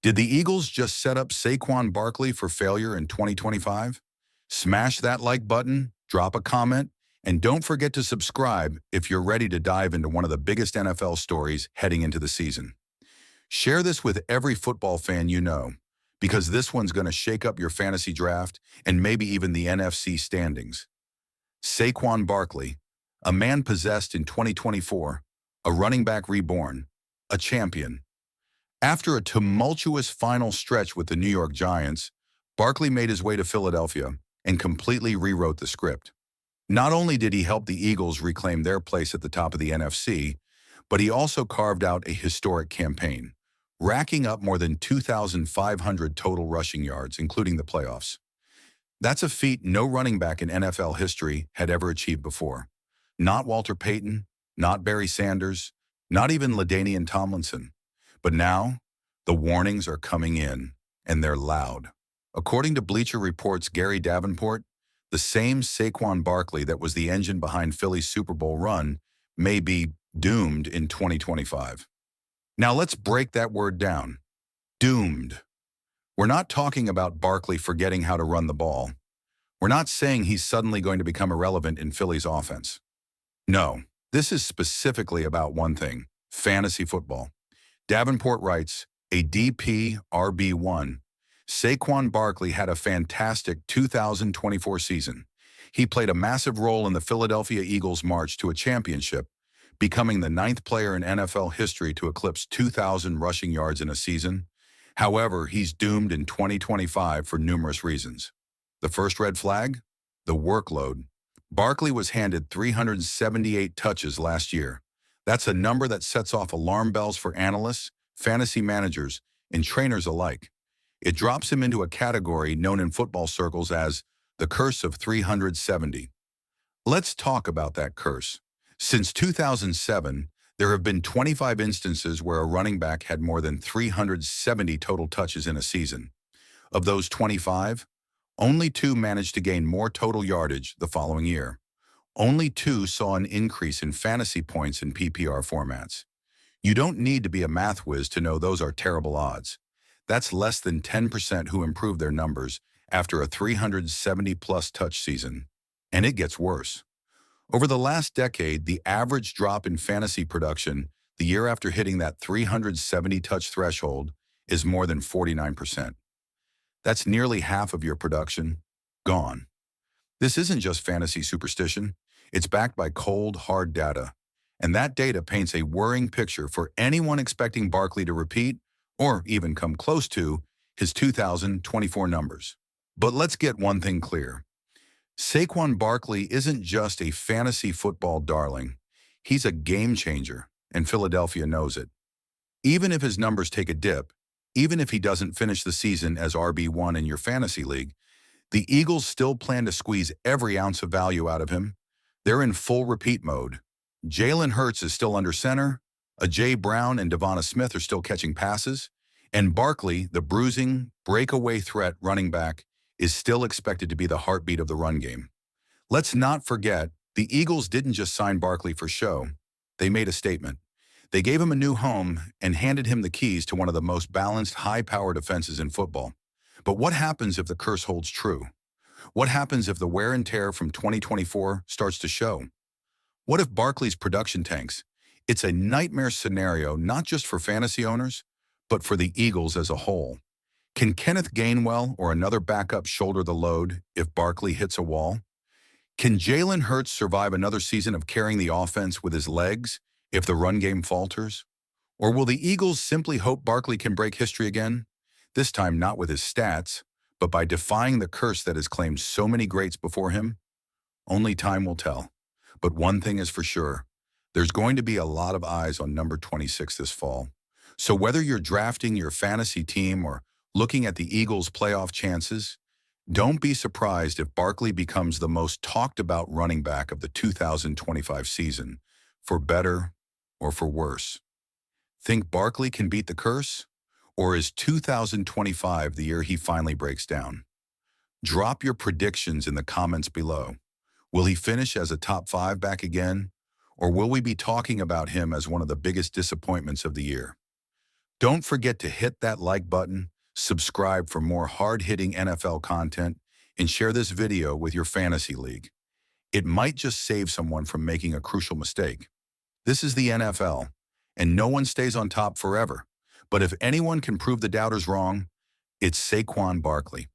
Did the Eagles just set up Saquon Barkley for failure in 2025? Smash that like button, drop a comment, and don't forget to subscribe if you're ready to dive into one of the biggest NFL stories heading into the season. Share this with every football fan you know, because this one's going to shake up your fantasy draft and maybe even the NFC standings. Saquon Barkley, a man possessed in 2024, a running back reborn, a champion. After a tumultuous final stretch with the New York Giants, Barkley made his way to Philadelphia and completely rewrote the script. Not only did he help the Eagles reclaim their place at the top of the NFC, but he also carved out a historic campaign, racking up more than 2,500 total rushing yards, including the playoffs. That's a feat no running back in NFL history had ever achieved before. Not Walter Payton, not Barry Sanders, not even LaDainian Tomlinson. But now, the warnings are coming in, and they're loud. According to Bleacher Report's Gary Davenport, the same Saquon Barkley that was the engine behind Philly's Super Bowl run may be doomed in 2025. Now let's break that word down. Doomed. We're not talking about Barkley forgetting how to run the ball. We're not saying he's suddenly going to become irrelevant in Philly's offense. No, this is specifically about one thing: fantasy football. Davenport writes, a DP RB1. Saquon Barkley had a fantastic 2024 season. He played a massive role in the Philadelphia Eagles' march to a championship, becoming the 9th player in NFL history to eclipse 2,000 rushing yards in a season. However, he's doomed in 2025 for numerous reasons. The first red flag? The workload. Barkley was handed 378 touches last year. That's a number that sets off alarm bells for analysts, fantasy managers, and trainers alike. It drops him into a category known in football circles as the curse of 370. Let's talk about that curse. Since 2007, there have been 25 instances where a running back had more than 370 total touches in a season. Of those 25, only 2 managed to gain more total yardage the following year. Only 2 saw an increase in fantasy points in PPR formats. You don't need to be a math whiz to know those are terrible odds. That's less than 10% who improve their numbers after a 370-plus touch season. And it gets worse. Over the last decade, the average drop in fantasy production the year after hitting that 370-touch threshold is more than 49%. That's nearly half of your production gone. This isn't just fantasy superstition. It's backed by cold, hard data. And that data paints a worrying picture for anyone expecting Barkley to repeat or even come close to his 2024 numbers. But let's get one thing clear. Saquon Barkley isn't just a fantasy football darling. He's a game changer, and Philadelphia knows it. Even if his numbers take a dip, even if he doesn't finish the season as RB1 in your fantasy league, the Eagles still plan to squeeze every ounce of value out of him. They're in full repeat mode. Jalen Hurts is still under center, Ajay Brown and Devonta Smith are still catching passes, and Barkley, the bruising, breakaway threat running back, is still expected to be the heartbeat of the run game. Let's not forget, the Eagles didn't just sign Barkley for show. They made a statement. They gave him a new home and handed him the keys to one of the most balanced, high-powered offenses in football. But what happens if the curse holds true? What happens if the wear and tear from 2024 starts to show? What if Barkley's production tanks? It's a nightmare scenario not just for fantasy owners, but for the Eagles as a whole. Can Kenneth Gainwell or another backup shoulder the load if Barkley hits a wall? Can Jalen Hurts survive another season of carrying the offense with his legs if the run game falters? Or will the Eagles simply hope Barkley can break history again? This time not with his stats, but by defying the curse that has claimed so many greats before him? Only time will tell. But one thing is for sure, there's going to be a lot of eyes on number 26 this fall. So whether you're drafting your fantasy team or looking at the Eagles' playoff chances, don't be surprised if Barkley becomes the most talked about running back of the 2025 season, for better or for worse. Think Barkley can beat the curse? Or is 2025 the year he finally breaks down? Drop your predictions in the comments below. Will he finish as a top 5 back again? Or will we be talking about him as one of the biggest disappointments of the year? Don't forget to hit that like button, subscribe for more hard-hitting NFL content, and share this video with your fantasy league. It might just save someone from making a crucial mistake. This is the NFL, and no one stays on top forever. But if anyone can prove the doubters wrong, it's Saquon Barkley.